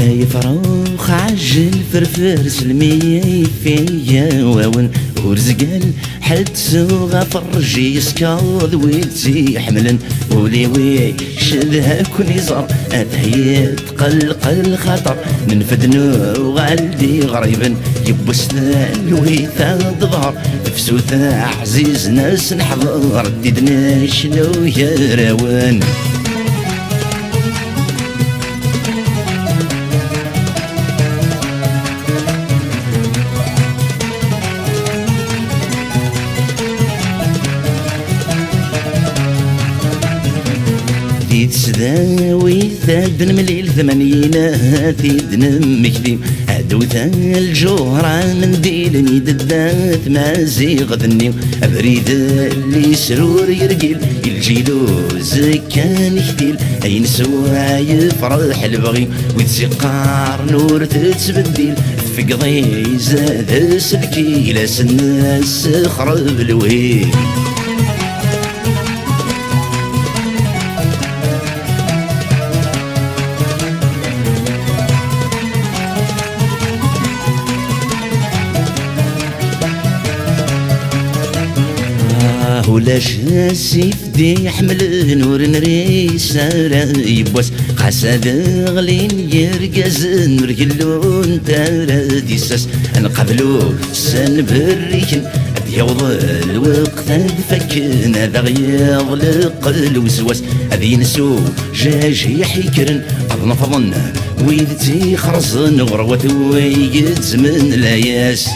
يفرخ عجل فرفر سلمي فيا واون ورزقال حد سوغا فرجي يسكاض ويلتي حملا وليوي شدها كل زر أتهيت قل خطر ننفدنو غالدي غريبا يبوسنا الويثا ظهر فسوثا عزيز ناس نحضر رددنا شنو يا راوان تسداوي ثاد مليل ثمانينات يدن مكذي عدو ثا الجوهرة من ديلني ددات ما زيغ ذني أبريد اللي سرور يرقيل الجيلو زكان يختيل أين سوا يفرح البغي ويتسقار نور تتبديل فقضي زاد سلكي لاس الناس خرب الوهيل ولاش السيف دي يحمل نور نريس يبوس قاسد غلين يرقز نور يلون تارا ديساس نقبلو سن بريكن يوض الوقت فكن هذا غيغلق الوسواس هذي نسو جاج يحيكرن أظن فظن ويدتي خرزن غروة ويد زمن لاياس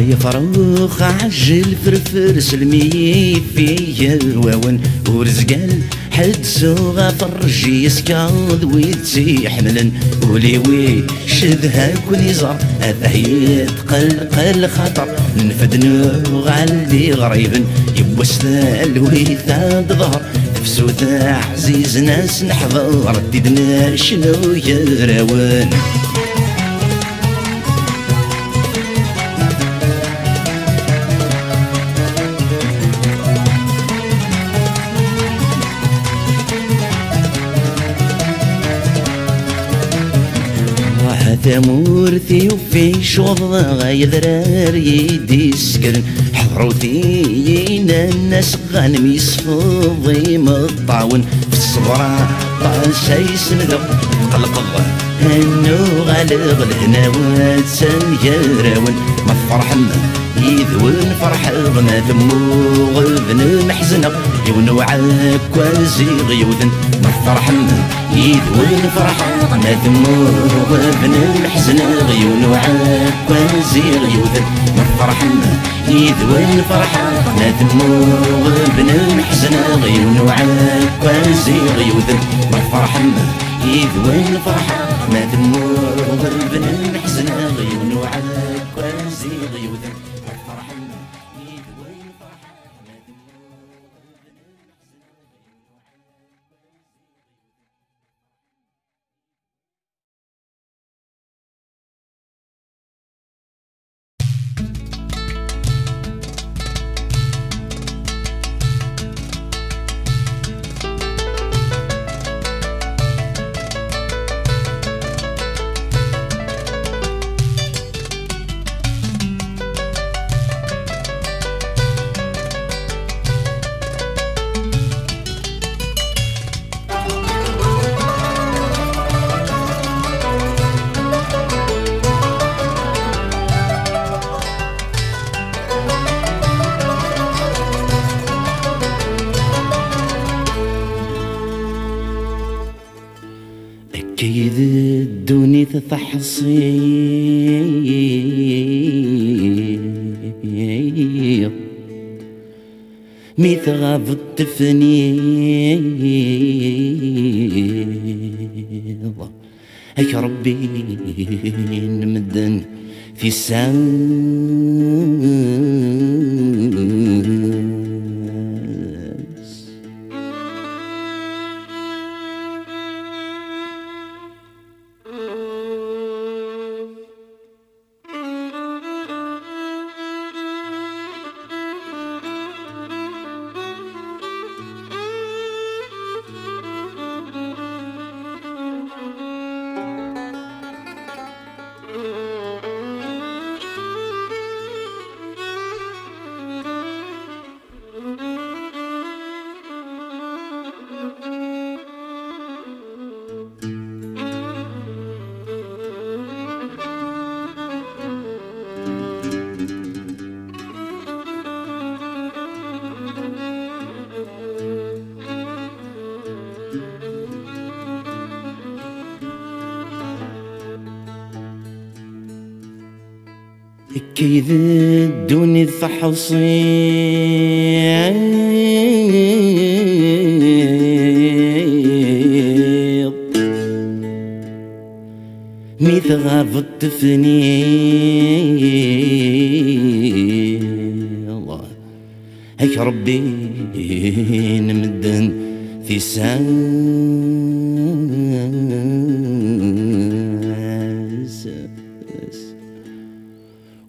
يا فروخ عجل فرفر سلمي فيا واون ورزقال حد سوغا فرجي يسكاض ويتسي حملا وليوي شدها كل زر أثهيت قل خطر نفدنو غالدي غريبا يبوسنا الويثا ظهر فسوثا عزيز ناس نحضر رددنا شنو يا راوان ثمورثي وفي شوض غيذرار يدي سكرن حضروتينا الناس غنم يصفضي مطاون في الصبرة طاشا يسندو قلق هنو غالغ الهناوات سنجراون ما فرحنا يذون فرح غنا ثمو غبن محزنة يونو عكوازي غيوذن ما فرحنا يذون فرح غنا ثمو غبن محزنة غيونو عكوازي غيوذن ما فرحنا يذون فرح غنا ثمو غبن محزنة غيونو عكوازي غيوذن ما فرحنا يذون فرح ما ثمو غبن محزنة غيونو عكوازي غيوذن أكيد الدنيا تحصي ميت غاب التفنيض هيك ربي نمدن في الساس. كي ذدوني الفحصير ميث غاب التفني الله هيك ربي نمدن في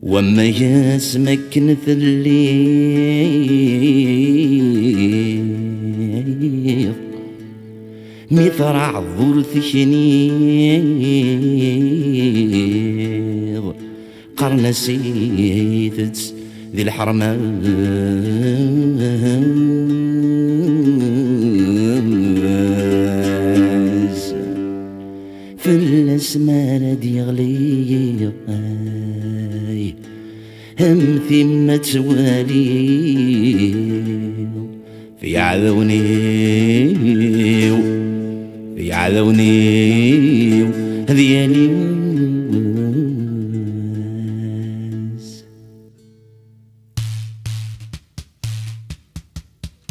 وما يسمك نثلي ميثرع ذور ثشنير قرن سيثت ذي الحرمان في الاسمار ديغلي هم ثمة والي في عذوني في عذوني ذيالي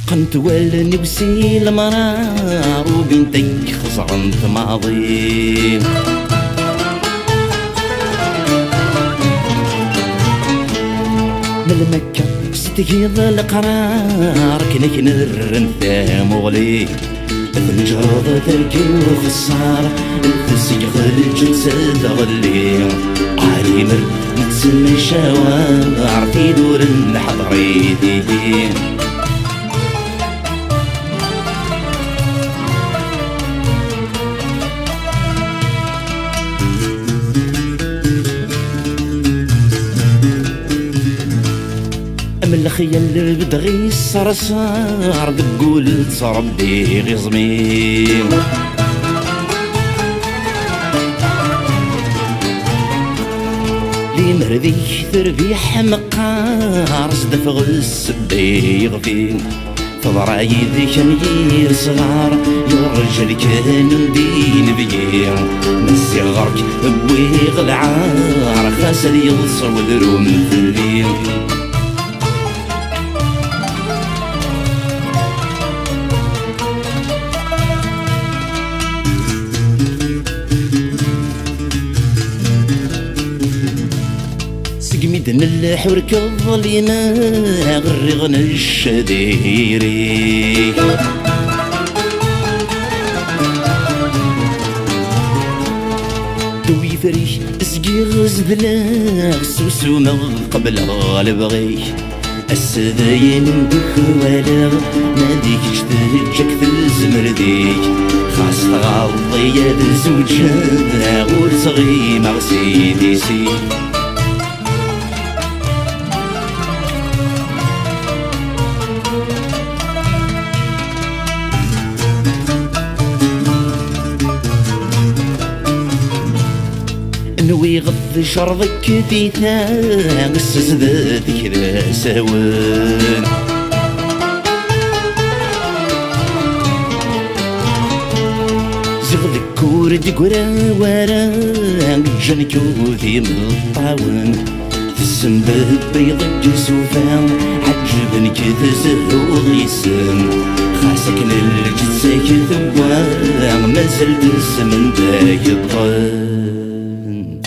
قمت ولني بسيل مرار وبنتك خسران ماضي من مكة ستهيض القرار كنك نرنثا مغلي الجرد تركي وخسار الفسيق الجنس تغلي عالمر نتسمي شوارع في دور الحضريتي من الخيال بدغي الصرصار تقول تصربي غزمي لي مردي تربيح مقار صدف غز بيغفي فضرايدي كان غير صغار الرجل كان ندين بيه مسي غرك بويغ العار خاسر يلصر ودرو من الليل سقميدن الحورك الظليمة غرغن الشديري دوي فريش سقيغز بلا سوسو من قبل غالبغي السداين بخوالا ناديك جتهجك في الزمرديك خاص غالطي يد زوجة غور صغي مغسيدي سي نوي غض شرضك تيتا قصص ذاتك ذا سوان زغذك كورد قرا ورا جنكو ذي مطاون في السنباب بيض جسوفا عجبنك تزهو غيسان خاصك الجسك ثوان مازال تنسمن داك الطن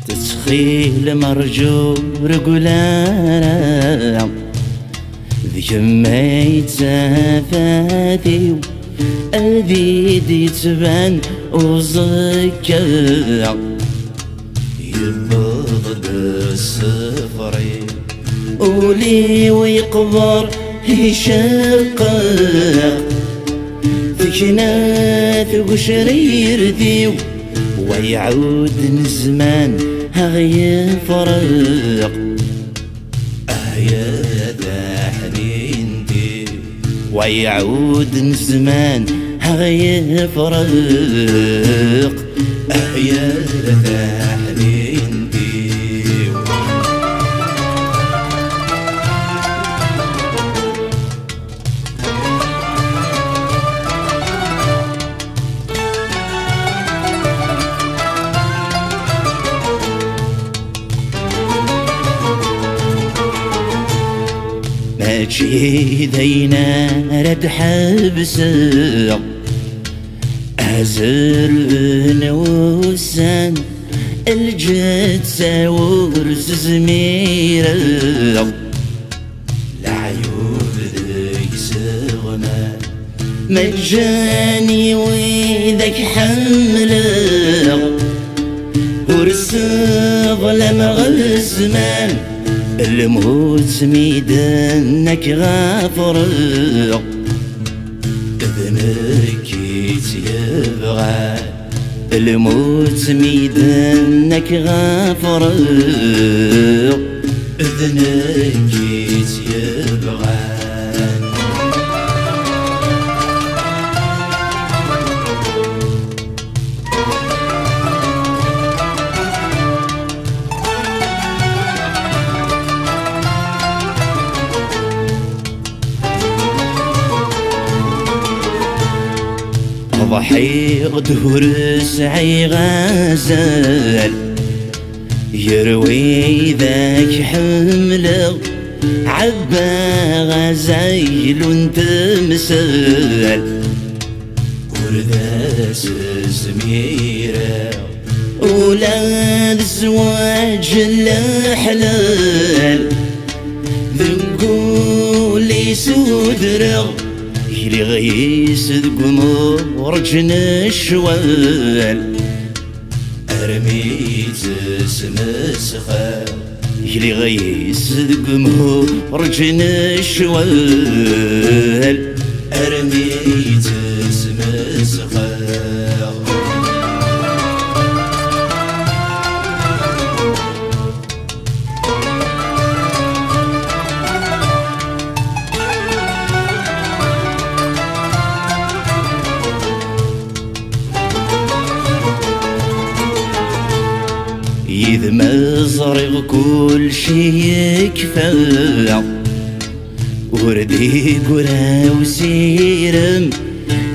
تتخيل مرجو رجولانا ذيك ما يتسافاتي البيد يتبان وزكا يبغض السفري ولي ويقبر يشقق ذكنات وشرير ديو ويعود الزمان غيفرق يا ذا حنين دي ويعود الزمان غيفرق يا ذا حنين دي ماشي دينا رد حبسه أزر نوسان الجد ساور زميرة العيوب ذيك سغنا مجاني وذاك حمله ورسغ لما غلزمان الموت ميدانك غافرق اذنك يتيبغى الموت ميدانك غافرق اذنك يتيبغى ضحيق دهور سعي غزال يروي ذاك حمله عبا غزايل تمثال ورداس زميره ولاد الزواج الحلال ذنقولي سودرغ يلي غيس ذقمور جن الشوال أرميت سمسخة يلي غيس ذقمور جن الشوال أرميت سمسخة إذ مزرق كل شي يكفى وردي قرا وسيرم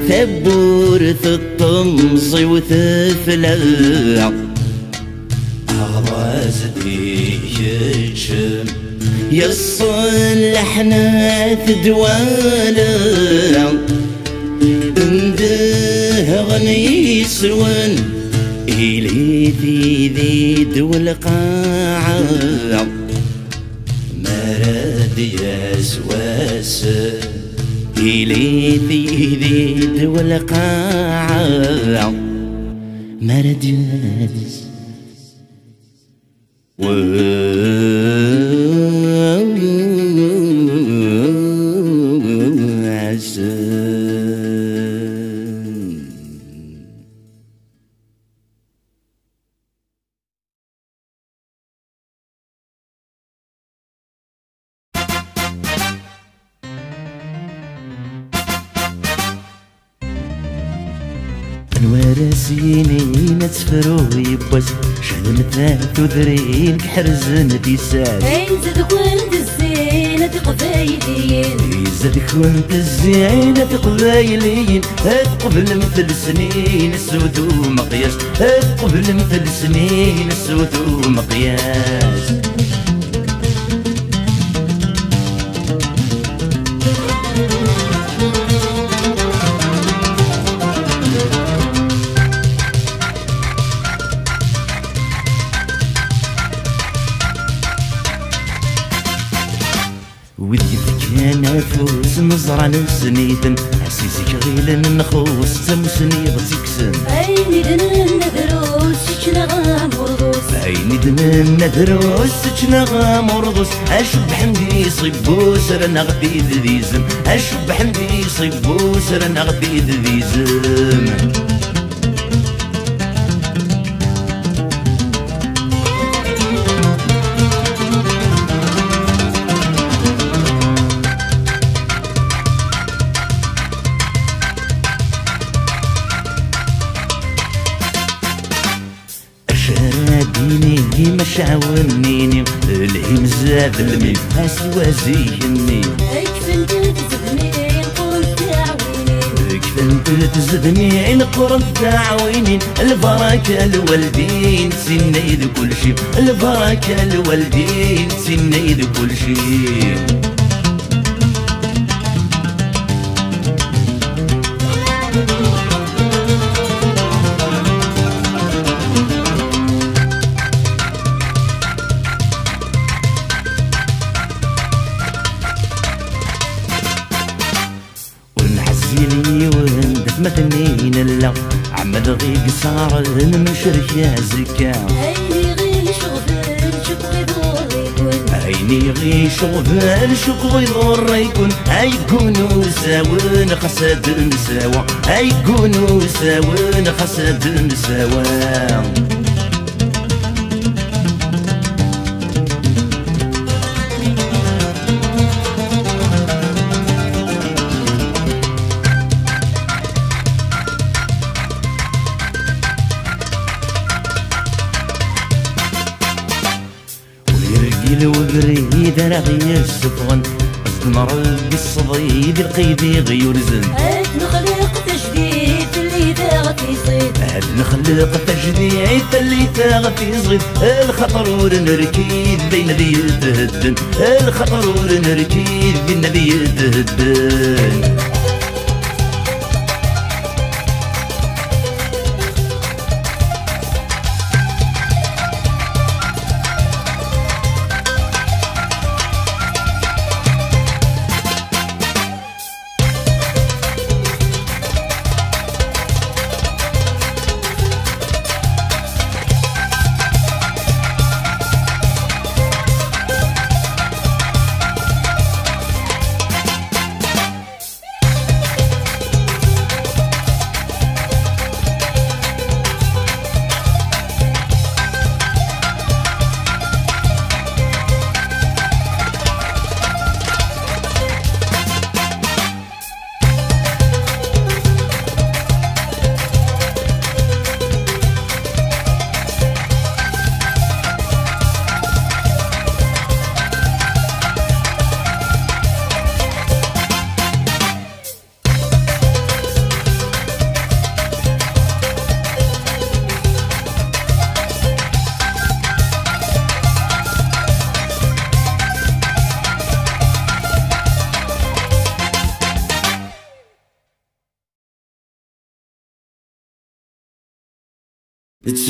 ثبور الطمز وثفلا أغازدي يجم يصلحنا تدوالا انده غني سوان إلي في ذي والقاعة مراد يسواس إلي في ذي والقاعة مراد يسواس وراسيني نتفرو يبوس شهد مثال تدرين كحرزن ديسان زادك وانت الزينة قبايلين زادك وانت الزينة قبايلين قبل مثل سنين السود ومقياس قبل مثل سنين السود ومقياس نزرع نسنيتن عسيسك غيلا نخوص تمسني بتكسن عيني دنن دروس شنغا مرضوس عيني دنن دروس شنغا مرضوس اشب حمدي صبوس رنا غدي ذيزم اشب حمدي صبوس رنا غدي ذيزم ديني مش عاونيني الهيم زاد الميم اسوا زيني اكفن تزدني نقول تعويني اكفن تزدني نقول تعويني البركة الوالدين سنيد كل شي البركة الوالدين سنيد كل شي زيني وندف مثنين اللا عمد غي قصار من شركة زكا عيني غي شغفان شكوي ضر يكون عيني غي شغفان شكوي ضر يكون هيكونوا ساون خسد نساوا هيكونوا ساون خسد نساوا الوبريد انا غير السفغن نرد الصديد القيدي غير زن هاد نخلق تجديد اللي ذاغ في صيد هاد نخلق تجديد اللي ذاغ في صيد الخطر ونركيد بين ذي يتهدن الخطر ونركيد بين ذي يتهدن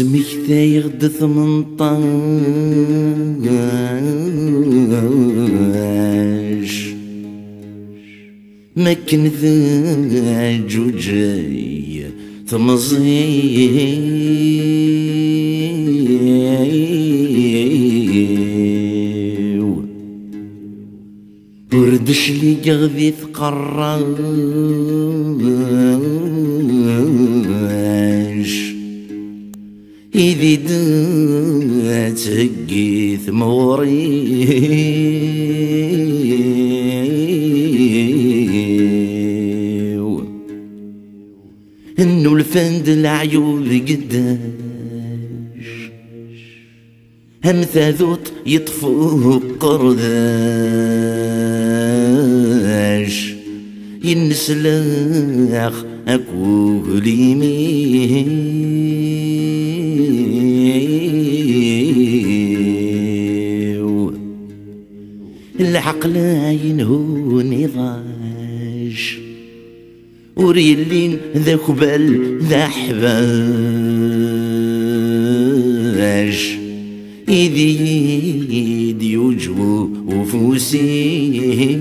تسميك ثايغ د 18 ما كنذاج وجاي تمزيو وردش لي غذي ثقراش إذي دات هقي ثموري إنو الفند العيوب قداش هم ثاذوت يطفو قرداش ينسلاخ أكو ليمين العقل ينهو نضاج وريلين ذا خبال ذا حباج إذي يجبو وفوسي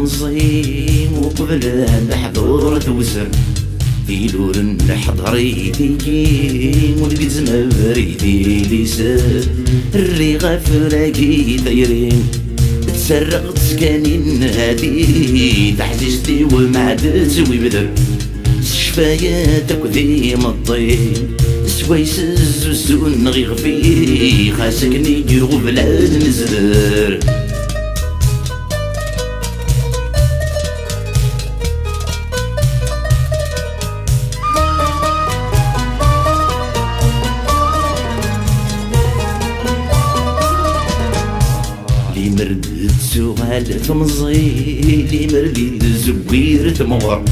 تمزين وقبل الحضور توزر في لور الحضري تيجي والقزم بريدي ليسر الريغة فراقي دايرين تسرقت سكانين هادي تحجزتي ومعدت ويبدر شفاياتك ذي مطين سويس الزون غير في خاسكني يغبل نزدر لي مرد سؤال تمزي لي مرد زوير تمغر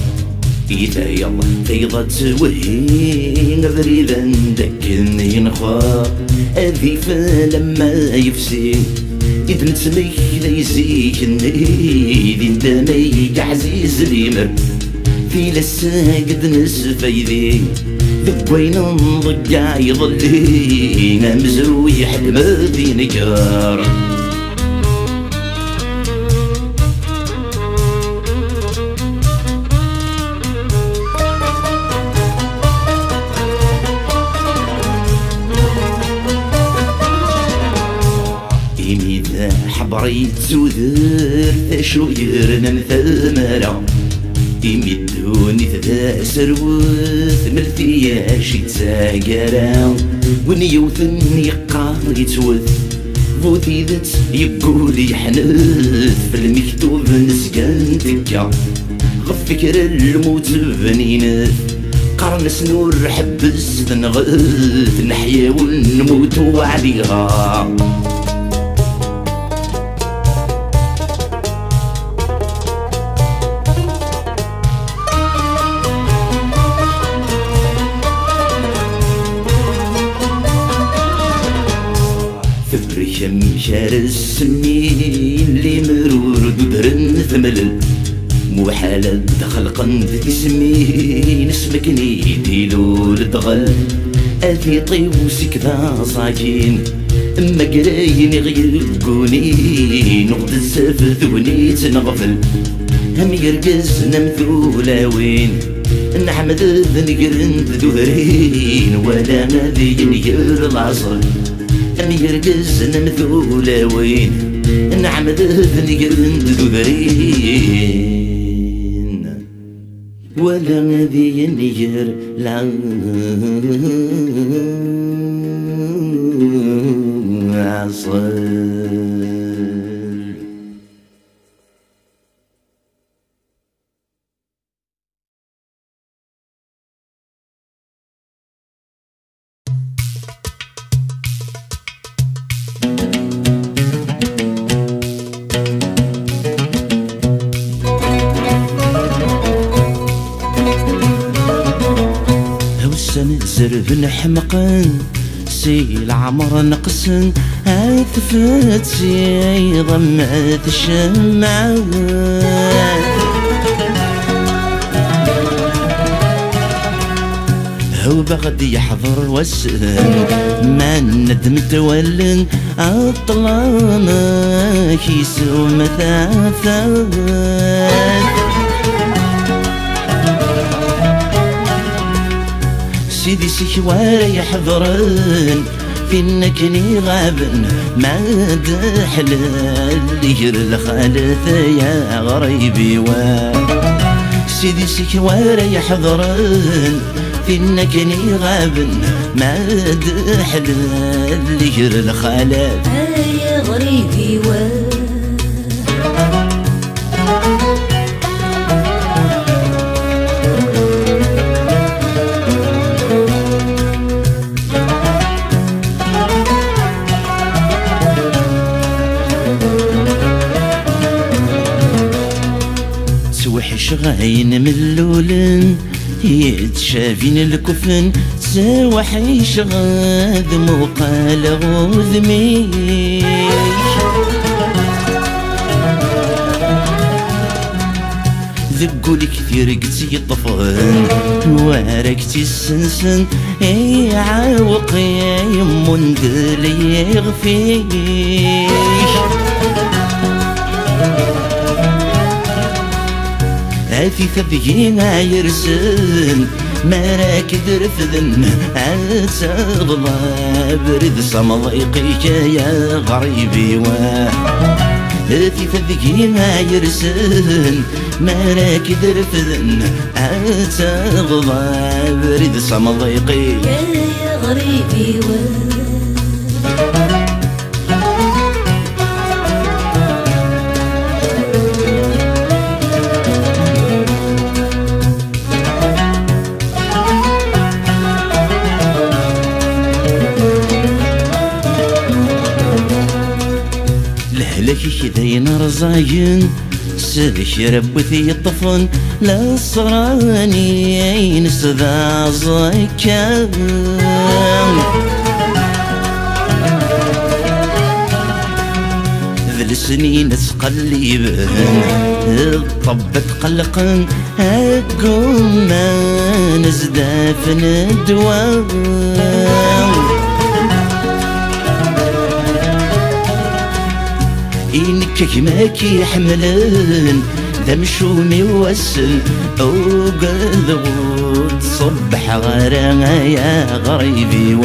إذا يلا فيضت وهي غريبا دكني نخوار أذي فلما يفسي إذ نتمي ليزيكني ذي ندمي عزيز ليمر في لساقد نسفيذي ذبوين نضقع يضلي مزروي حلم ذي نكار إذا حبريت زودر ثشو يرنن ثمرة يمدوني ثدا سروث ملتياشي تساقرا ونيوثن يقال يتوث بوثي ذات يقول يحنث في المكتوب نسكن تكا غفكر الموت بنينث قرن سنور حبس تنغث نحيا ونموت عليها ثبريم شار السنين اللي مرور دودرن ثملل محالة خلقا في اسمي نسمك نيديلو لدغل أذي طيوسك ذا صاكين أما قراين غيرقوني نقد السف ذوني تنغفل هم يرقز نمثولاوين نحمد ذنقرن ذهرين ولا غادي ينير العصر أم يرقز نمثولاوين نعمد ذنقرن ذهرين ولا غادي ينير العصر زرب نحمقن سي العمر نقسن عاثفت سي ضمت الشمعات هو بغدي يحضر والسن ما ندم تولن عطلانة كيسو مثاثات سيدي سكوار يحضرن في النكني غابن ما دحلال يجر الخالث يا غريبي سيدي سكوار يحضرن في النكني غابن ما دحلال يجر الخالث يا غريبي غاين ملولن يتشافين الكفن سوحيش غاد مقال غوذمي ذقولي كثير قتي طفن واركتي السنسن عاوق يا يمون دلي يغفيش في ثبي ما يرسل ما راكد رفذن أتغضى برد صمضيقك يا غريبي في ثبي ما يرسل ما راكد رفذن أتغضى برد صمضيقي يا غريبي لك ذين رزاين سلك ربثي الطفن لا صراني نسذا زكام ذل سنين تقلبن طبت قلقن هكم ما نزدافن الدوام إنك كماكي حملن دمشومي وسل وقد غود صبح غرانا يا غريبي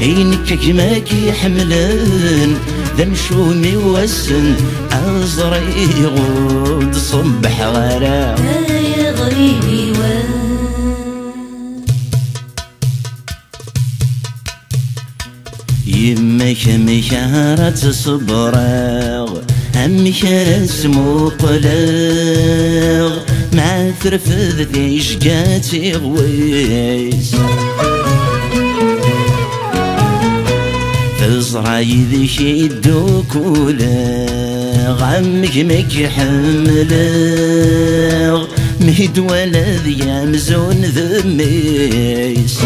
إنك كماكي حملن دمشومي وسل أزري غود صبح غرانا يا غريبي يمك مشارة صبراغ هم شارة سمو قلاغ مع ترفذ ذي شقاتي غويس فزراي ذي شيدو كولاغ عمك مك حملاغ مهد ولد يا مزون ذميس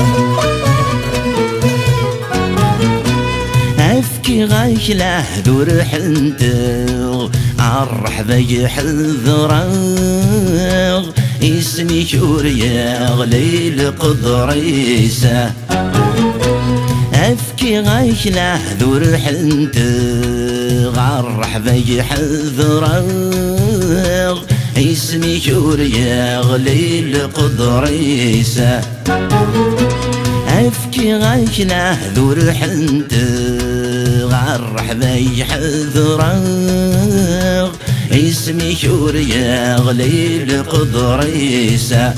أفكي غايش لحذور حنتغ عالرحبة يحذراغ اسمي شوريا غليل قدريسة أفكي غايش لحذور حنتغ عالرحبة يحذراغ اسمي شوريا غليل قدريسة أفكي غايش لحذور حنتغ عالرحبة يحذراغ اسمي شوريا غليل قدريسة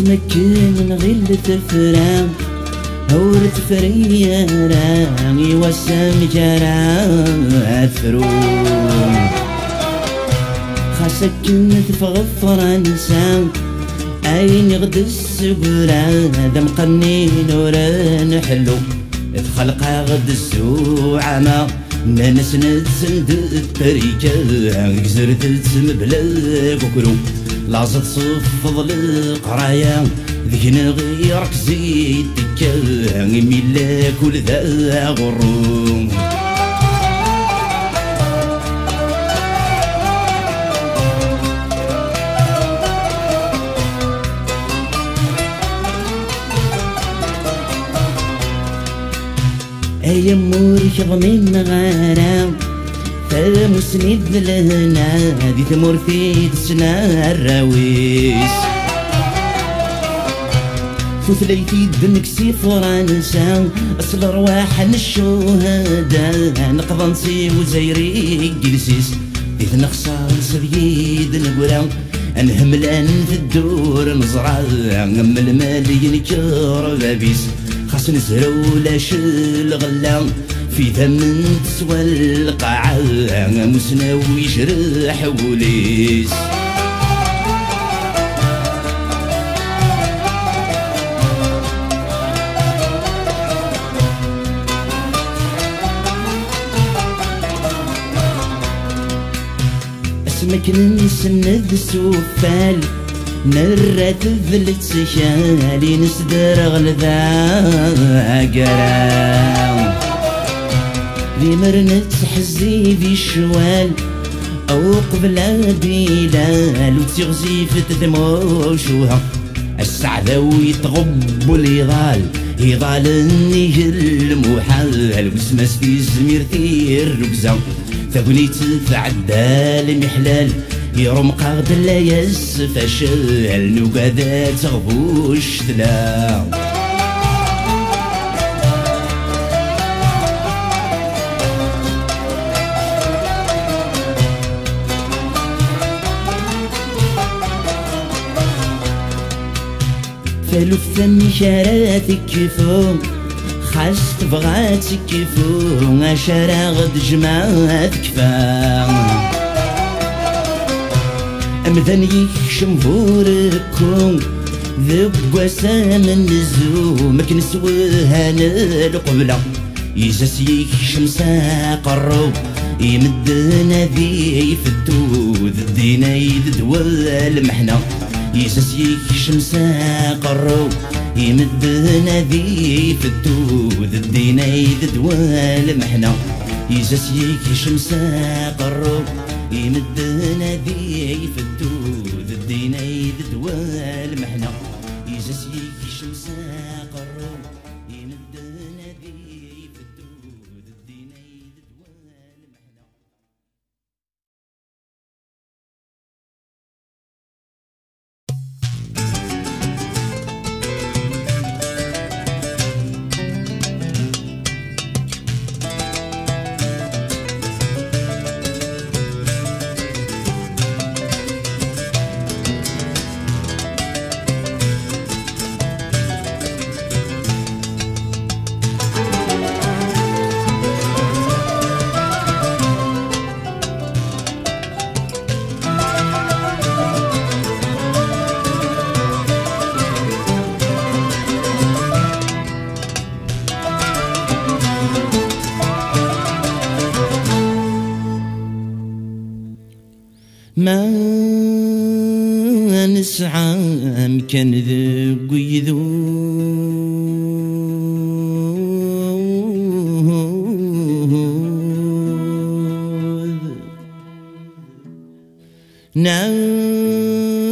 تمكن غل تفرام هورت فريارام يوسم جرام أثروم خاصك تفغفر انسان أين غد السقران دم قنين وران حلو تخلق غد الزوعمة ناس نتسند التريكة كزرت تسم بلا كوكرو لازت صفض القرايا ذكنا غيرك زيد تكا ميلا كل ذا غروم يا مورك ضمين غرام فمسند لهنا دي تمر في تسنا الراويس فثليتي دنكسي فرنسا اصل رواح الشهداء نقضى نسي وزيري جلسيس ديت نخسر سبيد نقرا انهملان في الدور نزرع ام المالي نكر بابيس خاص نزرو لاش الغلا في ثمن تسوى القاعة مسناوي يجرح وليس اسمك نسند السفال نرات ذلت سشالي نسدر غلذا قرام لي مرنت حزي في الشوال او قبل بلال وتغزي في تدموشوها السعدة ويتغب اليضال يضال النيل المحال وسماس في زميرتي الركزة ثقنيت تعدى المحلال يروم قاغد لا يسفشل نوكادا تغبوش تلا فالو ثم شاراتك كيفو خاص تبغى تكيفو عشرة غد جماعة كفا أمذن يكشم فوركم ذب وسام النزو مكن سوها القبلة يزاس يكشم ساقرو يمدنا ذي في الدود الدينا يددوى المحنة يزاس يكشم ساقرو يمدنا ذي في الدود الدينا يددوى المحنة يزاس يكشم ساقرو يمدنا ذي في الدود الدينا يددوى المحنة يزاس يكشم ساقرو يمدنا ذي في الدود الدينا يددوى المحنة. ما نسعى مكان ذوق يذوذ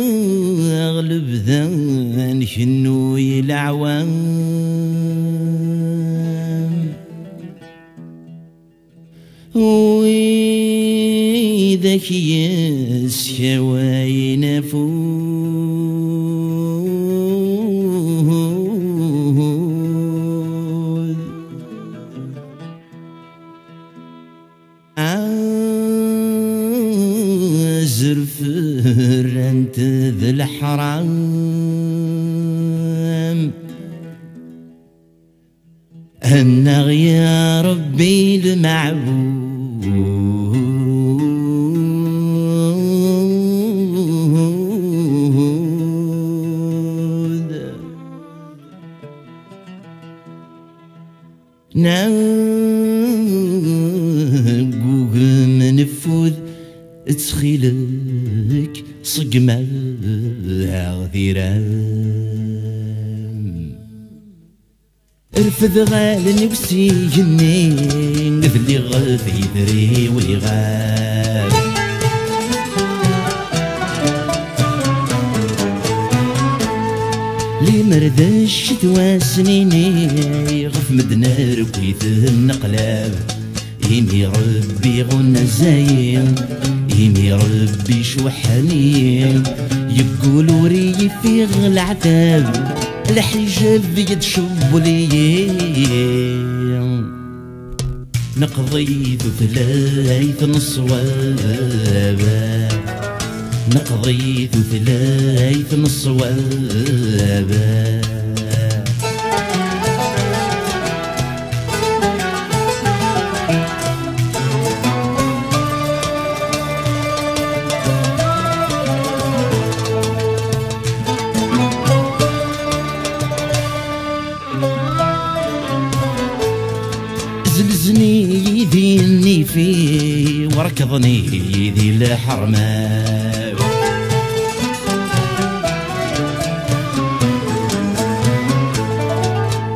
نغلب ذان شنو الأعوام وإذا كيس شواي نفوذ زرفر أنت ذا الحرام أنغ يا ربي المعبود نعوق منفوذ تسخيلك صقمة غذيران ارفد غالني وسيجني نذلي غذي ذري ويغاب لي مردش تواسنيني غف مدنار وكيث النقلاب يمي ربي غنى زاين يمي ربي شوحنين يقولوا ري في العتاب الحجاب يتشب لي نقضيت ثلاث نصواب نقضيت ثلاث نصواب زلزني يديني في وركضني يدي الحرمة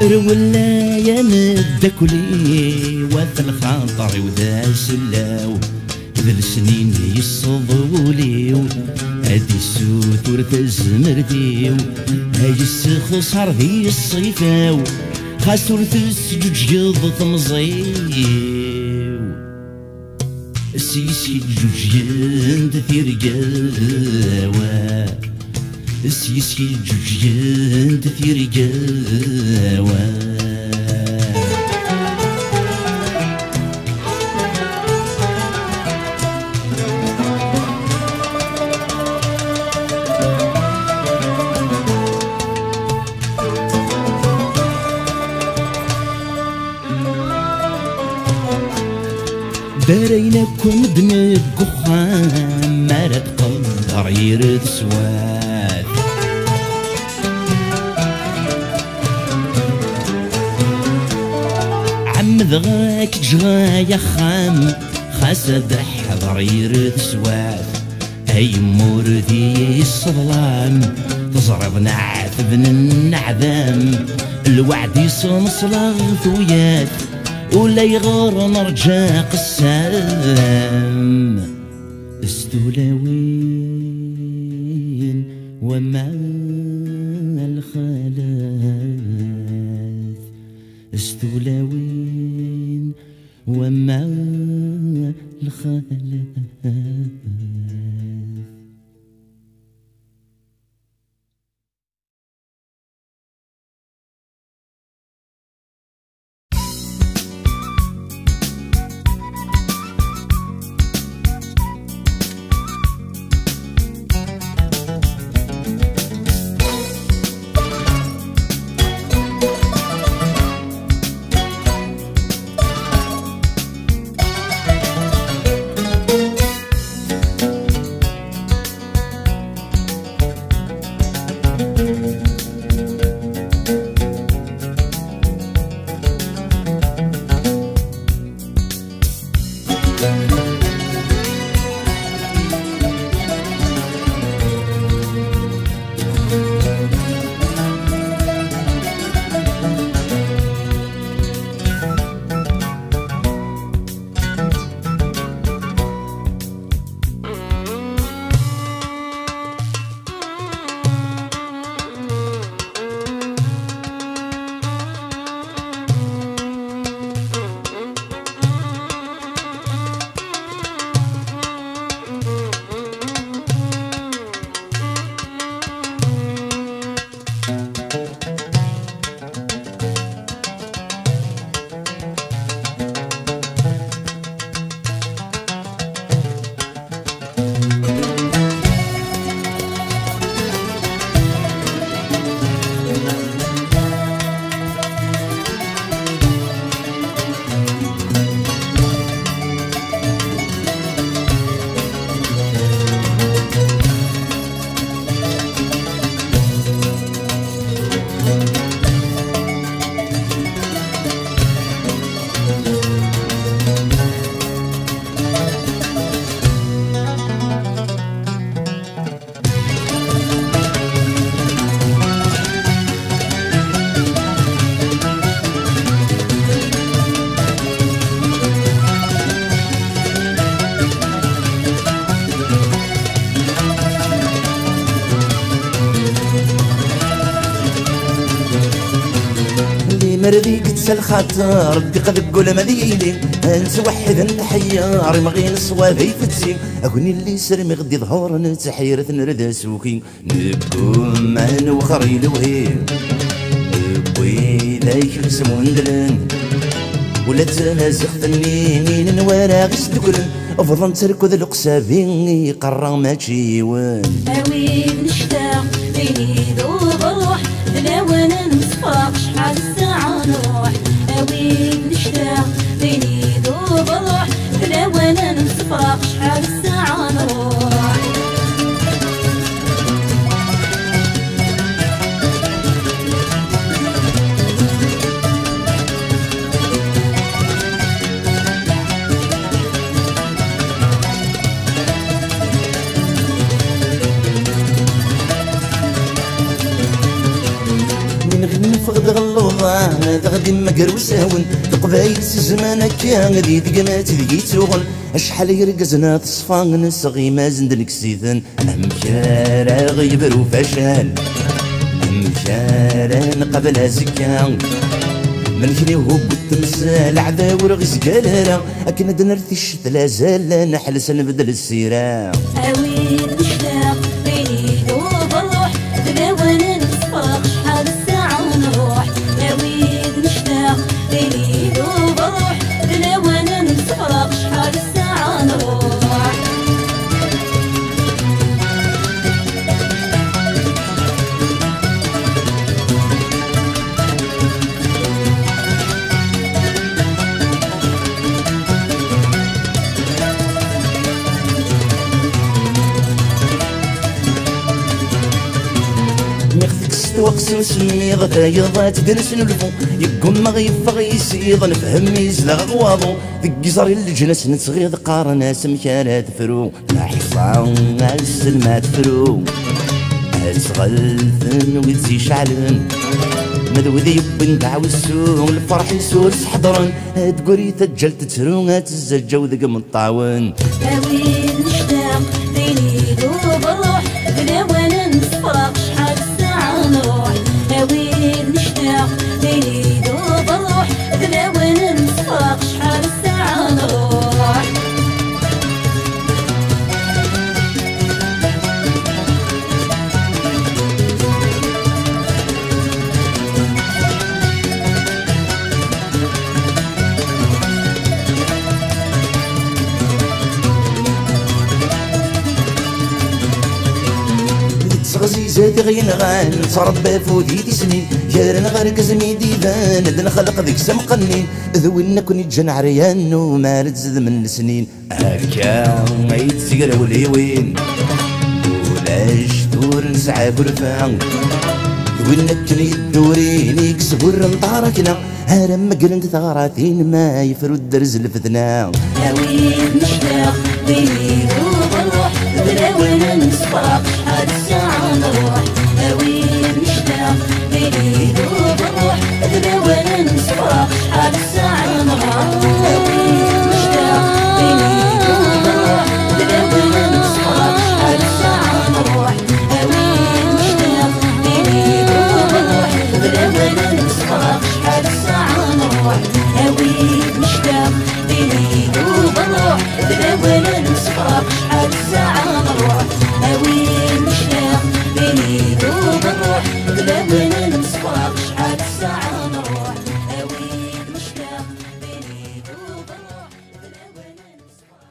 رولا يا ندكلي وذا الخاطر وذا السلاو ذا السنين يصدوليو هادي السوتور تزمرديو هاي السخصر ذي الصيفاو خاسور تسجوج يض تمزيو السيسي جوج يند ثيرقاوا السيسي جوج يند ثيرقاوا دارينكم بنك قخام ما لا تقدر يرد سواد عمد غاك جغايا خام خاسد حضر يرد سواد اي موردي الصظلام تزرب نعث بن النعذام الوعد يصنصلغ ثويات ولا يغار نرجع قسام استولاوين ومع الخلاث استولاوين ومع الخلاث نرديك تسال خاطر ردي قد قول ما ذيلي انت وحد نحيار مغين صوابي فتسي اكوني اللي سرمي غدي ظهور نتحيرة نرد سوكي نبكم من وخري لوهيم بوي ذاك رسمون دلن ولا تنازخ تنينين نوارا غيس دقرن افضل تركض القسابين قرر ماشي وين اوي نشتاق بيني ذوب الروح لا وانا نصفاق شحال الساعة نروح اوي نشتاق بيني ذوب الروح لا وانا نصفاق شحال الساعة نروح فقد غلوظة غادي مقر وساون القبايل زمان كان ذي ثقمات ذي توغن اشحال يرقزنا تصفان نسغي ما زندنك سيثن امشارا غيبر وفشل امشارا قبل زكان من كني هو بالتمثال عذاور غيس قالارا اكن دنرثي الشتلا زال نحلس نبدل السيرة اوي نشتاق بيني ذوب الروح لا وانا نصفاق شحال الساعة نروح اوي نشتاق بيني ذوب الروح لا وانا نصفاق شحال الساعة نروح وقسم سمي غدا يضات درس نلفو يقوم مغيفغ يسيض نفهم يزلغ غواضو ذي زري الجنس نتغيض قارنا سمكانات فرو ما حصان السلمات فرو اسغلثن ويتزي شعلن مذوذي يبن دعو السوق الفرح يسور سحضرن تقولي تجل تترو هتزجا وذق من الطاون اوي نشتاق بيني ذوب الروح بلا وانا نصفاق شحال الساعة نروح اوي نشتاق بيني ذوب الروح بلا وانا نصفاق شحال الساعة نروح غزيزات غينغان تربى فودي سنين جارن غرق زميدي بان دن خلق ذيك سمقنين ذوينا كوني جن عريان وما رتزد من السنين هكا ما يتسقر وليوين ولاش دور نسعى برفان ذوينا كني الدورين يكسبوا الرنطاركنا هرم مقرنت ثغراتين ما يفرو الدرز الفتنا اوي نشتاق بيني ذوب الروح بلا وانا نصفاق شحال الساعة نروح اوي نشتاق بيني ذوب الروح بلا وانا نصفاق شحال الساعة نروح اوي نشتاق بيني ذوب الروح بلا وانا نصفاق شحال الساعة نروح اوي نشتاق بيني ذوب الروح بلا وانا نصفاق شحال الساعة نروح اوي نشتاق بيني ذوب الروح بلا وانا نصفاق شحال الساعة نروح اوي نشتاق بيني ذوب الروح بلا وانا نصفاق شحال الساعة نروح اوي نشتاق بيني ذوب الروح بلا وانا نصفاق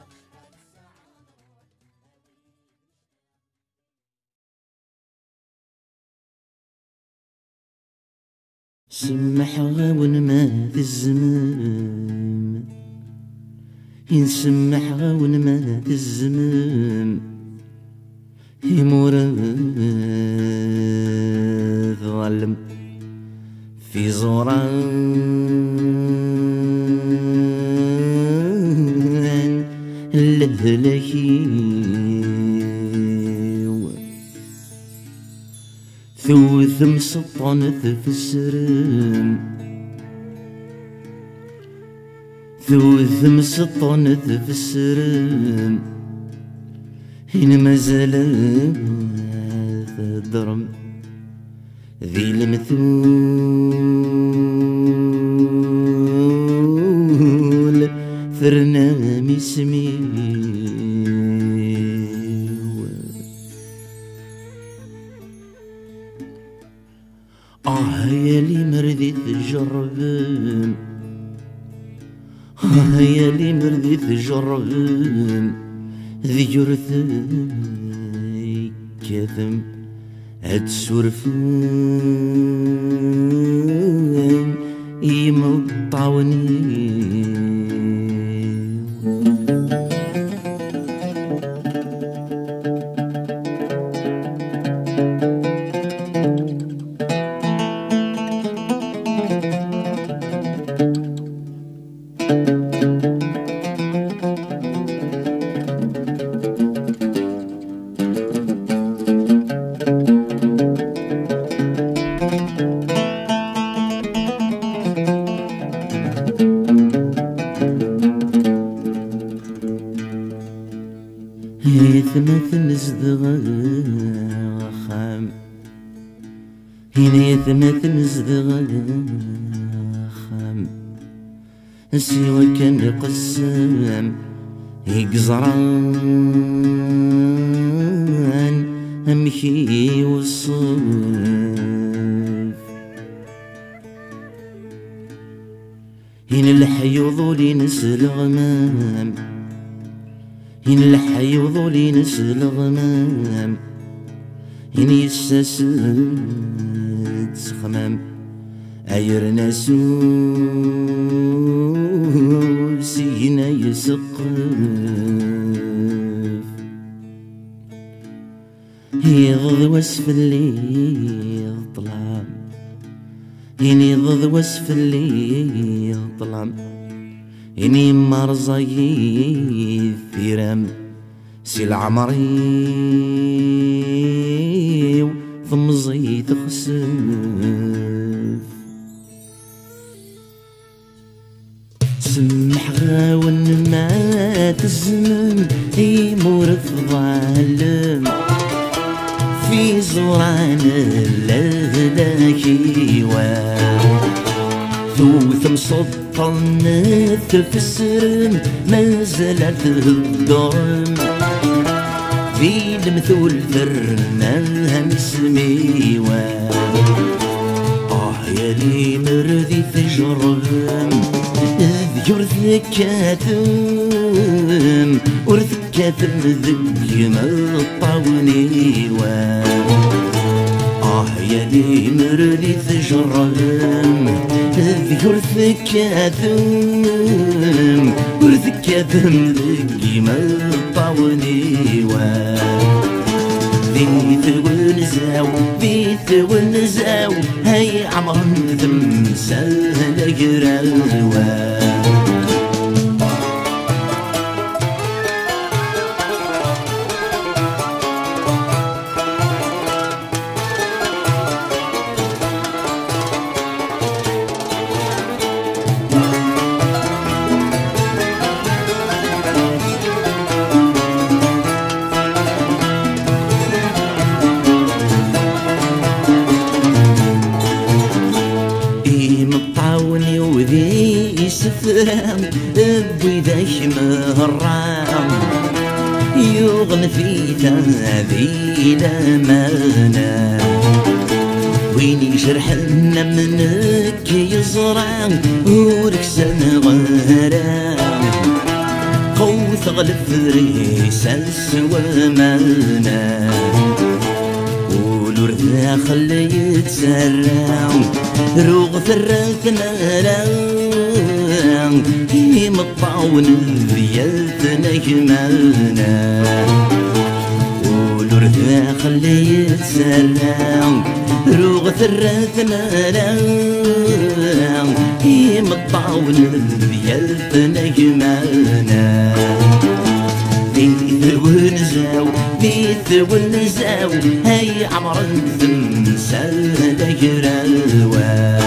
سمح غاون ما في الزمان ينسمح غاون ما في الزمان يمور ظلم في زوران الهلاكي ثوثم سطنت في السرم ثوثم سطنت في السرم حين ما زال الدرم ذي المثول اسمي يا لي مرضي تجربن يا لي مرضي تجربن ذي جرثي كثم هاد سورفن يمطاوني يثمثم زدغاخام هنا يثمثم زدغاخام سيوا كان قسام يقزران امشي والصيف هنا الحي وضولي نسل غمام هنا الحي وضولي نسل غمام هنا يساسد خمام عير ناسوس هنا يسقف يضض وسف الليل طلام هنا يضض وسف الليل طلام إني مرزاي ثيرام سي العمري ثمزي تخسف سمح غاون مات الزمن يمور في ظلم في زوران اللاكيوان ثوثم سلطان تفسرن ما زالت الدرم في المثول ثرنا نسميوان يا لي مرضي تجرم ذكر ذكاتم ورثكاتم ذي ما طاونيوان يا لي مرضي تجرم ذكر ذكاتم ورثكاتم ذي ما طاونيوان بيت ونزاو هاي عمر تمثال قراوان سفرام بويداش مهرام يغن في هذه الأمانة وين يشرحنا منك يزرع وركسن غرام قوث غلف ريساس ومانا ولورثا خلي يتسرع روغ ثرثنا هي مطاون ذيالتنا جمالنا ولورثا خلي يتسرع روغ ثرثنا هي مطاون ذيالتنا جمالنا بيت ونزاو هاي عمر تمثال قراوان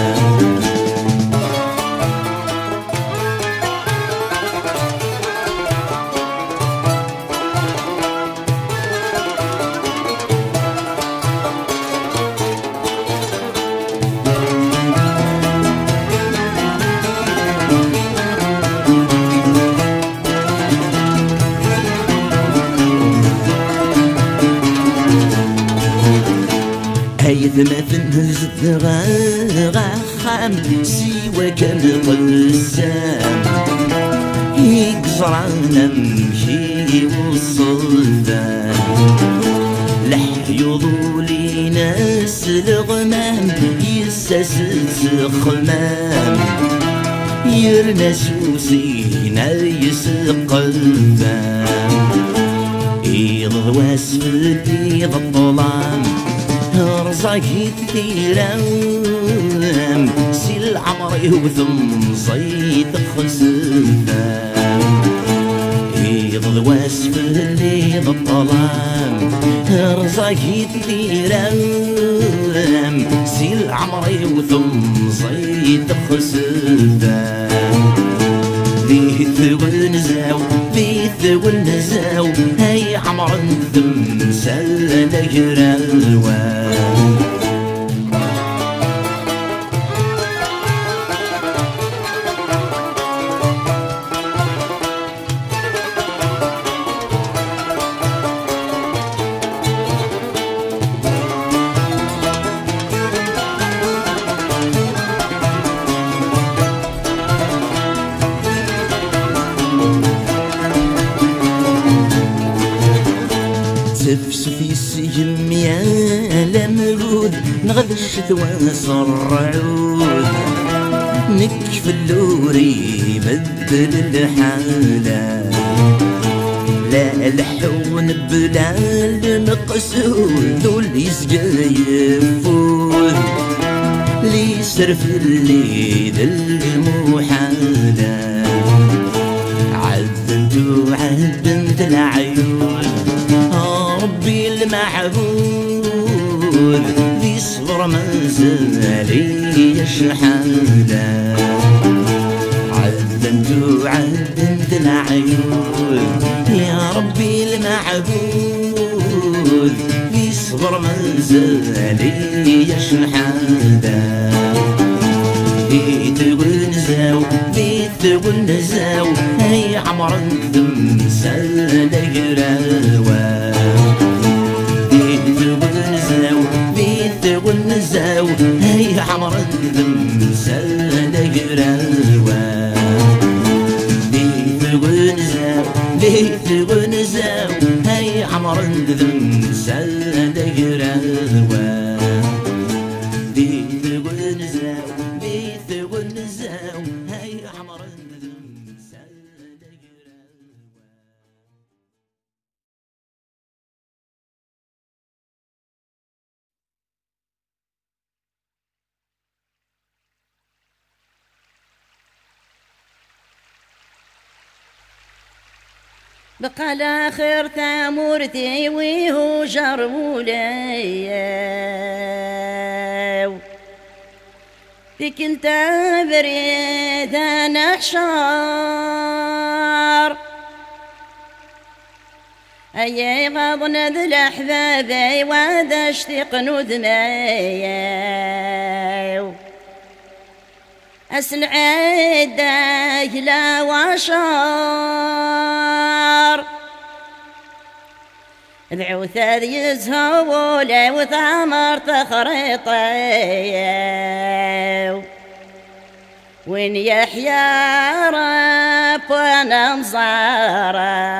غاخام سيوا كان قسام يقصرنا نمشي والصلبان لحيوضو لي ناس الغمام يساسس خمام يرنا سوسينا يسق الفام يض واسفلتي الظلام رزاقي تيرام سي العمر يوثم صيد خسفام يض واسفلتي الظلام رزاقي تيرام سي العمر يوثم صيد خسفام بيث والنزاو بيث والنزاو هاي عمر التمثال نجرى الوان تفسفي السجم يا لمرود نغذش ثواس الرعود نكشف اللوري بدل الحالة لا الحون بلا المقسود دول يسقى لي سرف الليل المحالة عذنتو عذنت العيون ربي المعبود ذي صبر ما زالي شحالة عذنتو عذنت العيون يا ربي المعبود ذي صبر ما زالي شحالة بيت والنزاو بيت والنزاو هاي عمر التمثال نقراوان بيت والنزاو هاي عمر التمثال نقراوان بيت والنزاو هاي عمر التمثال نقراوان بيت والنزاو هاي عمر التمثال بقى الاخر تامورتي ويهو جرولي في كلتا بريد انا حشار اي غضن ذي الاحبابي وذا اشتيق ندمي اسلع يداي لا وشار العوثاذ يزهولي وثمر تخريطي وين يحيى رب وانا مزاره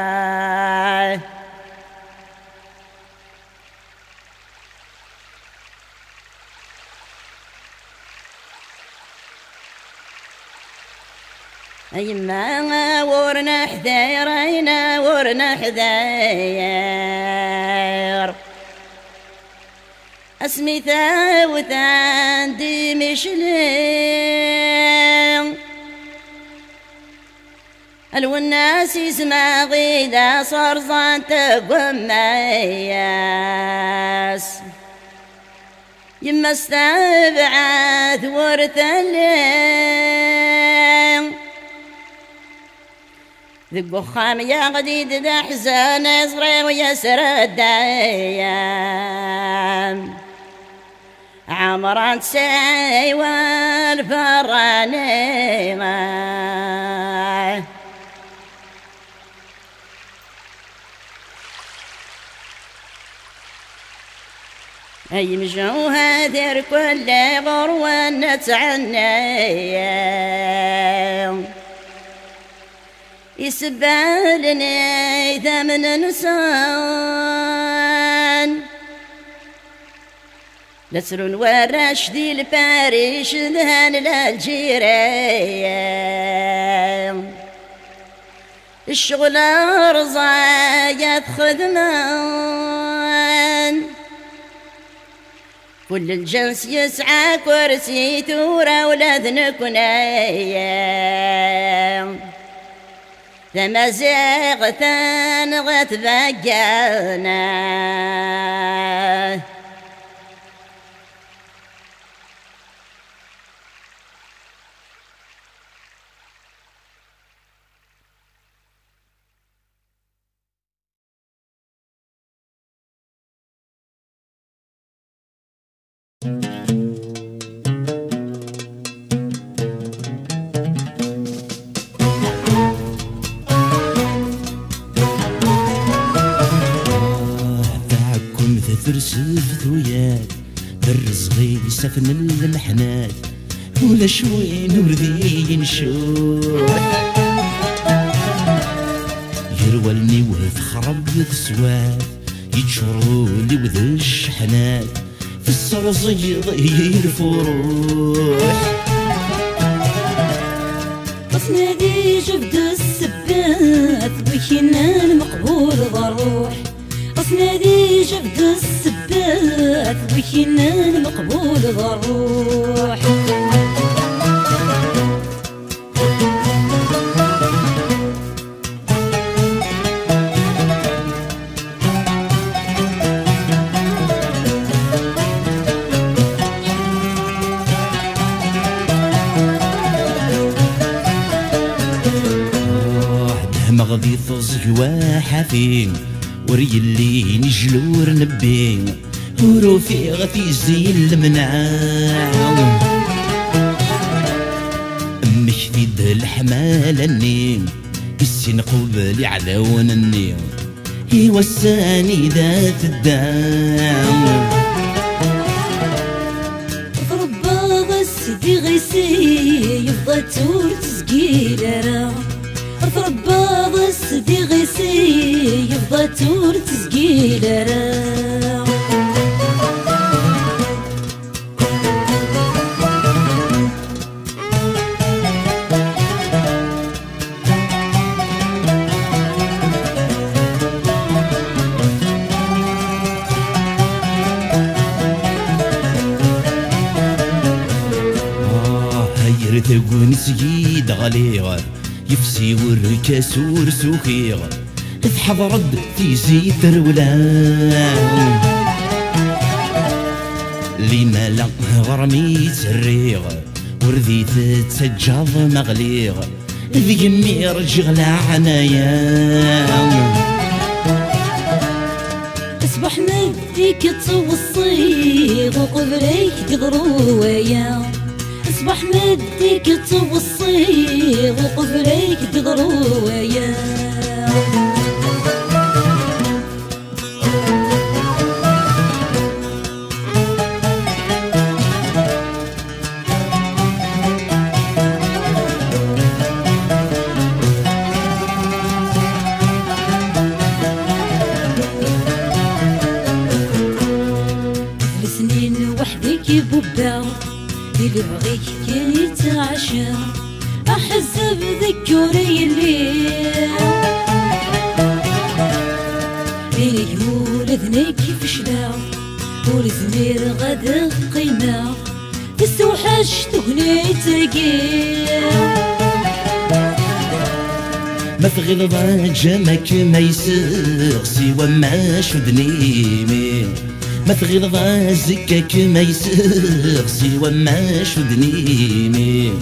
أيما ورنا حذيرينا ورنا حذير اسمي ثاوثان دي مشلين الوناس يسمع غيدا صار زانت قمياس يما استبعث ورث الليل ذق خام يا غديد ذا حزان يصري ويسر الدايام عمران ساي والفراني أي مجوها دير كل غروة نتعنى يسبالني إذا من إنسان نسر وراش دي الباريش ذهن للجيران الشغل رزايات خدمان كل الجنس يسعى كرسي تورا ولاد نكونايا ثم زيغتان غت بقانا ترسف ثويات بالرزغي سفن المحنات ولا شوي نوردي نشوف يروالني وتخرب ثسوات يتشروا لي وذ الشحنات في الصرصيد يرفروح أصنادي جبد السبات وكنا المقبول ضروح أصنادي جبد السبات وكنا المقبول ضروح مغضي ثزجوا حفين وريلي نجلور نبين وروفي غتي زي المنعام أمك في الحمال النيم السين قبلي على ون النيم يوساني ذات الدام ربا غسدي غيسي يفضل تور تسقيل ربا غسدي غيسي يفضل تور تسقيل هير تقون سيد غليغ يفسي وركاس ورسوخيغ تحضرد في زيت الولان لي مالا غرمي تريغ ورديت تسجاض مغليغ ذي يمي رجغلا عنايا اصبح مديك توصيغ وقبليك تغرويا اصبح مديك توصيغ وقبليك تغرويا لسنين وحدك بوبا اللي بغيك كان يتعشى احس بذكوري الليل يقول اذنيك فشلا والزمير غدا قيمة تسوحش تغني ترقيل ما تغلظ جمك ما يسيغ سوى ما شدني ما تغلظ زكك ما يسيغ سوى ما شدني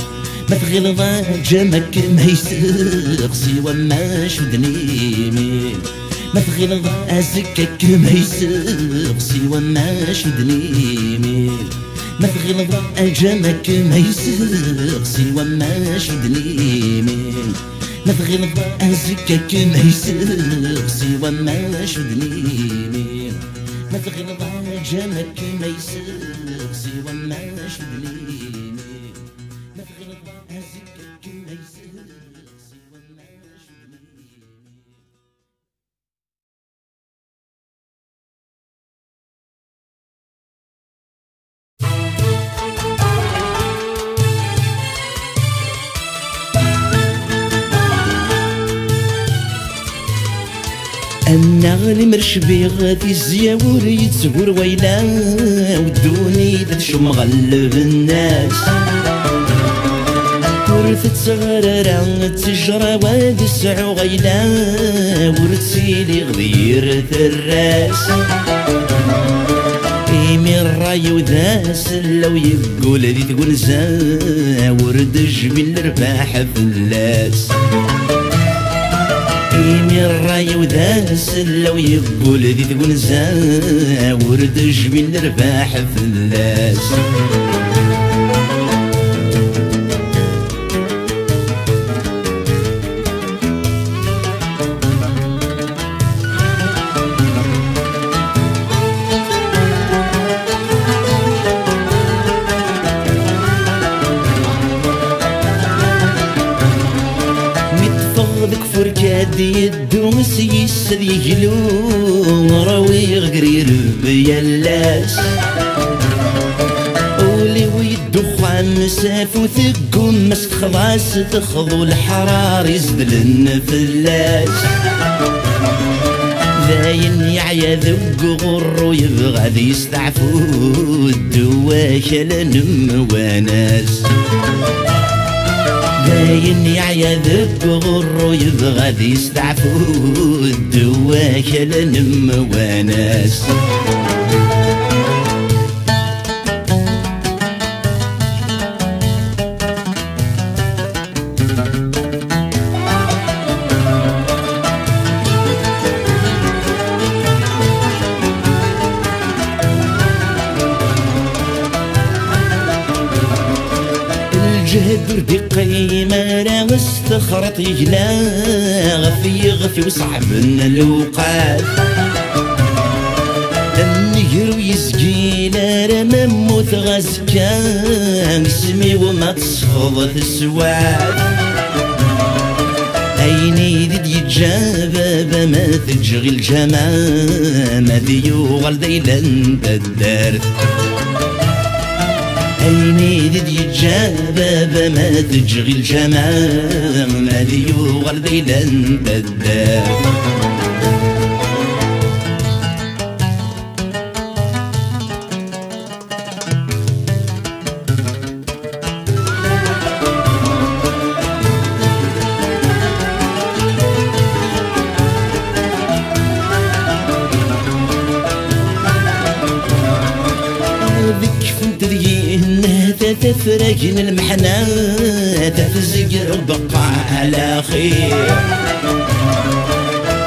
ما تغلظ جمك ما يسيغ سوى ما شدني ما تغلظ زكك ما يسيغ سوى ما شدني ما تغلظ جمك ما يسيغ سوى ما شدني ما تغلظ زكك ما يسيغ سوى ما شدني ما تغلظ جمالك ما يسرق سوى ما شدني ما تغلظ هزك ما يسرق سوى ما شدني. النغل مرشبي غادي الزياور يتزور ويلا ودوني تشم غلب الناس ورثت صغررة تجرى وادي السعو غيلا ورتسيلي غدير الراس إيمي الراي وذاس لو يقول ذي تقول ورد جبين الرباح فلاس إيمي الراي وذاس لو يقول ذي تقول ورد جبين الرباح فلاس. فركادي الدوس يسد يجلو راوي غرير بيلاس ولي ويدخان مساف وثقون مسك خلاص تخضو الحرار يزدل النفلاس ذاين يعيا ذق غرو يبغى ذي يستعفو الدواك لنم وناس داين يعيا ذب غرو يبغى ذي يستعفو الدواك لنم وناس. الجهد ردي قيمة لا واستخرط يجلا غفي وصعب الوقات النهر ويسقي لا رمموت غازكا اسمي وما تصفض السواد عيني ذي يتجابى ما تجغي الجمال ما ذي غلدي لن تدارت عيني ذي يتجابى ما تجغي الجمال ما ذي غلدي لن تدارت. تفرقن المحنة تفزق بقى على خير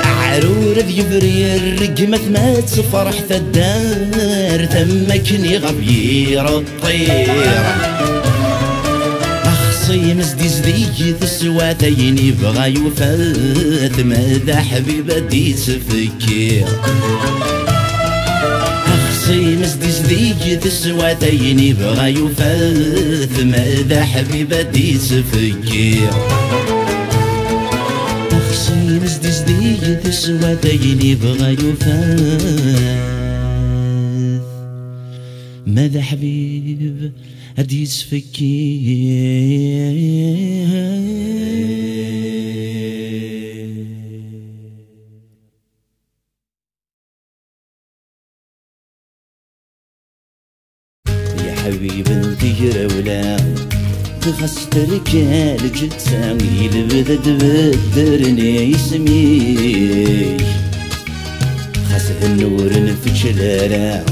عرور ذي برير رقمت ما تفرح الدار تمكني غبير الطير أخصي مزدي زدي تسواتين يبغى يفات ماذا حبيبة دي تفكير أخصي مزدي زدي تسواتين يبغى يفات ماذا حبيبة دي تفكير أخصي مزدي زدي تسواتين يبغى يفات ماذا حبيب هدي تفكير. حبيب انتي رولا تخصت رجال جتسامي لبدا تبدرني اسمي خاصة النور نفتشلارا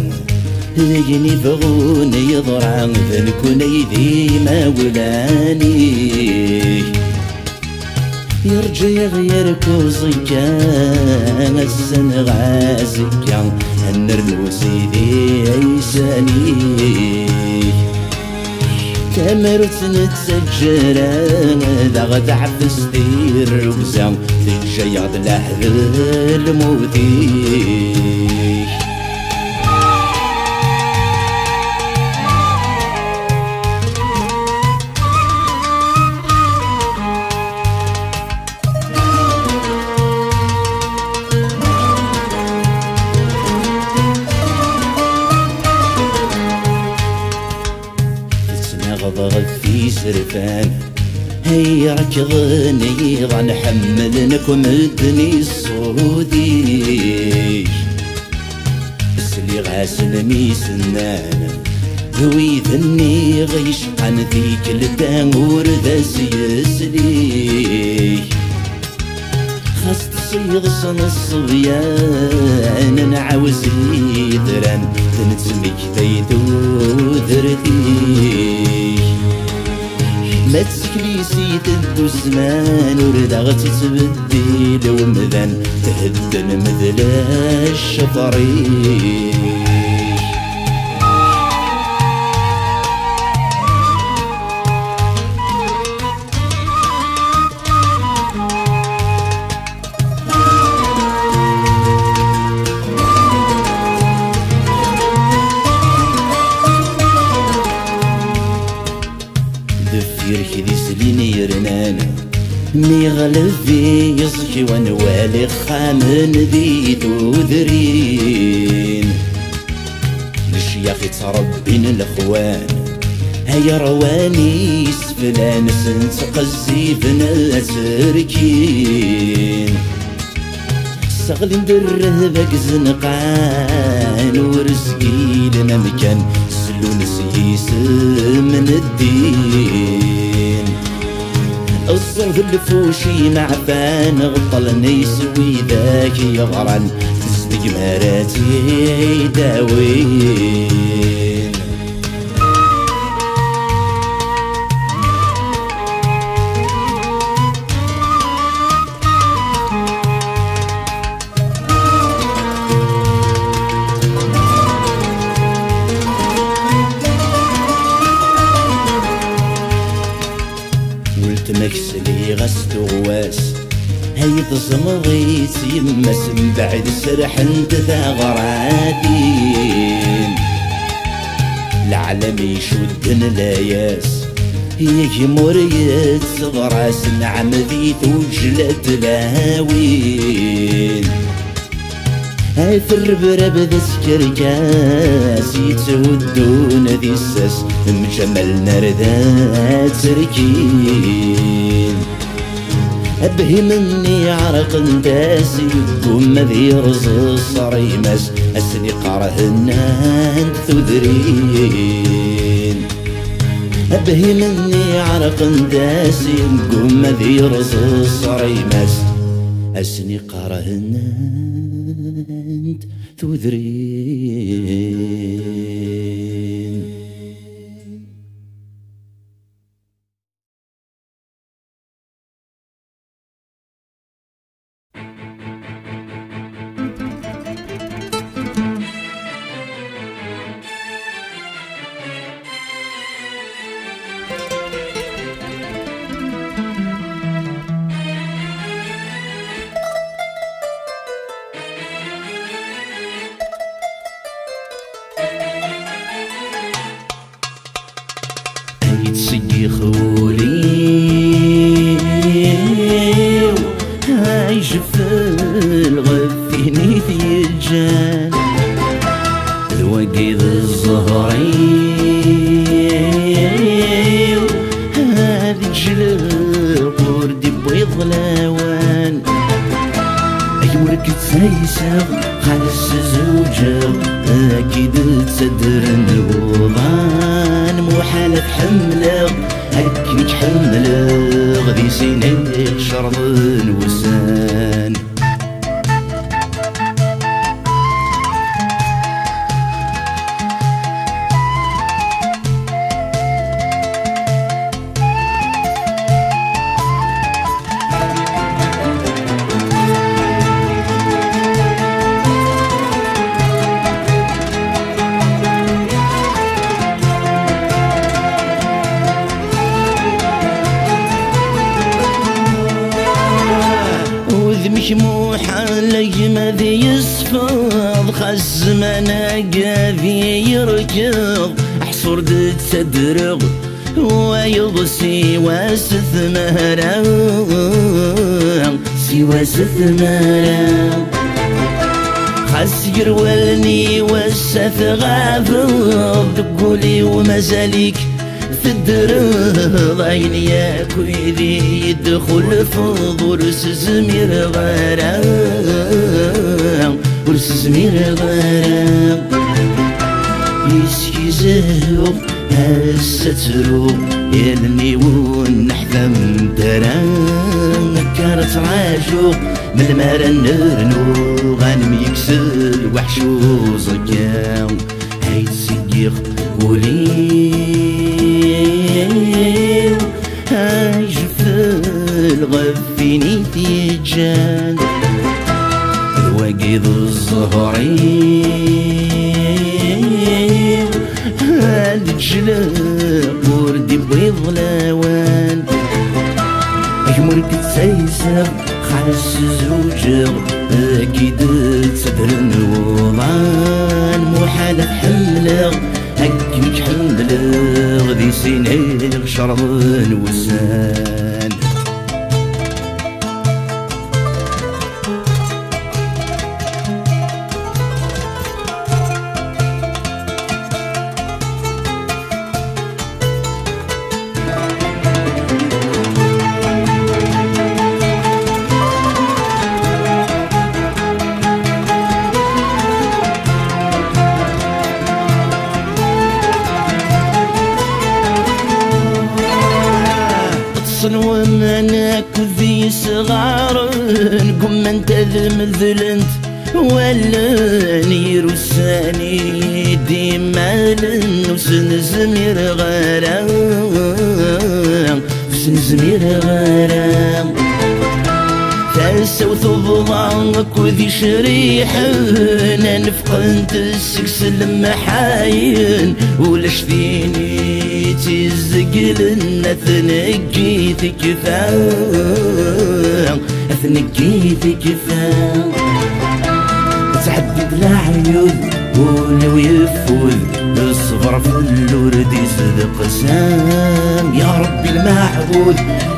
ذيني بغون يضرع فنكون يدي ما ولاني يرجع يغير كوزيكا السن غازيكا النرنوسي ذي عيساني تمرت نتسجرا ذا غدا عفستي الرقزة تجيض لحظ الموتي نغضغ في زرفان هي ركضني ظن حملنكم الدني الصودي اللي غاسل ميسنان ذوي ذني غيش عن ذيك التامور ذا سيسلي خاص تصيغ صن الصبيان نعاوز يدران تنتمك ذيدو ذرتي ما تسكليسي تدو الزمان وردغت تبديل ومذان تهدن مثل الشفري يركدي سليني يرنانا مي غلبي يصكي ونوالي خامن ذيد وذرين الشياخ تربين الاخوان هيا رواني سفلان سنت قزيفنا تركين سغل ندره باك زنقان ورزقي لما مكان سلون سيس من الدين الصرف الفوشي معفان غطلني يسوي ذاك يغران تزدق مراتي داوين مكسلي غسل غواس هيد زمغيت يمس من بعد سرح انت ثغراتين العالم يشدن لاياس هي مريت صغراس نعم ذي توجلت لاوين هاي في الربرب ذسكر كاس يتودون ذي الساس مجمل نردات سركين أبهي مني عرق داسي قم ذي رزق صريمس أسني قارهنان ثذرين أبهي مني عرق داسي قم ذي رزق صريمس أسني قارهنان تذرين سقي خولي هاي شفل غفيني في الجان الوقيد الزهري هذي جلال قردي بيض لاوان اي وركت سيساغ خالص زوجة اكيد تصدر الوضان محال حمله هكيك حمله غدي سينيك شرط الوسان موحى لجمة ذي يصفض خز مناقا ذي يركض حصور دي تدرغ ويضسي واسث مهرا سوى ثمرا خاس يرولني والسث غافض تقولي ومازاليك تدرض عين ياك ويدي يدخل في ضرس زمير غرام ورس زمير غرام يسكيزهو هالسترو يلني ونحثم درام كانت عاشو من المرا نرنو غنم يكسل وحشو زكاو هيت سيقيق وليو هاجفل غفيني تيجان الواقيض الزهرين هاد جلاب وردي بيض لوان أجمرك تسيسر خالص زوجر أكيد تصدر الوضان محال تحملغ هكيك حملغ ذي سنين شرب وسان ومنك ذي صغار قم انت ذمذلنت ولا نير الساني ديما لنوسن زمير غرام سن زمير غرام تسوث ضغانك وذي شريحنا نفقنت السكس المحاين ولا شفيني تزقلنا ثنقي تكفى ثنقي تكفى تعدد العيون ولو يفوذ الصغر في الورد يصدق سام يا ربي المعبود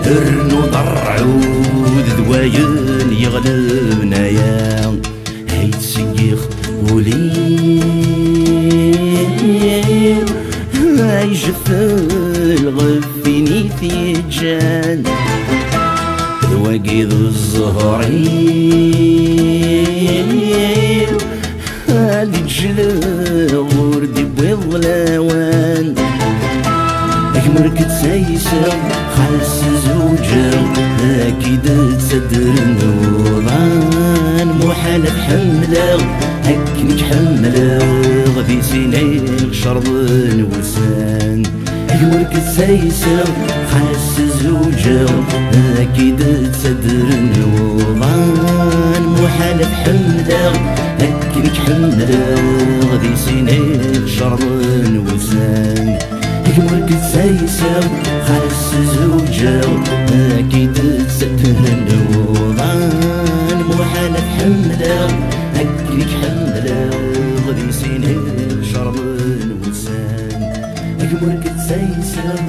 ارنو ضرعود ذواين يغلبنا يا هيت سيخ وليل عايشف الغفيني تيجان ذواقيض الزهرين هادي جلال وردي بيض لوان أجمرك تسيسر خالص زوجر أكيد تصدر النوران محال تحملغ هكنك حملغ ذي سنين شرب وسان أجمرك تسيسر خالص زوجر أكيد تصدر النوران محال تحملغ هكنك حملغ ذي سنين شرب وسان أجمرك تسيسر خالص زوجر أكيد تصدر النوران محال تحملغ هكنك حملغ ذي سنين شرب وسان أجمرك تسيسر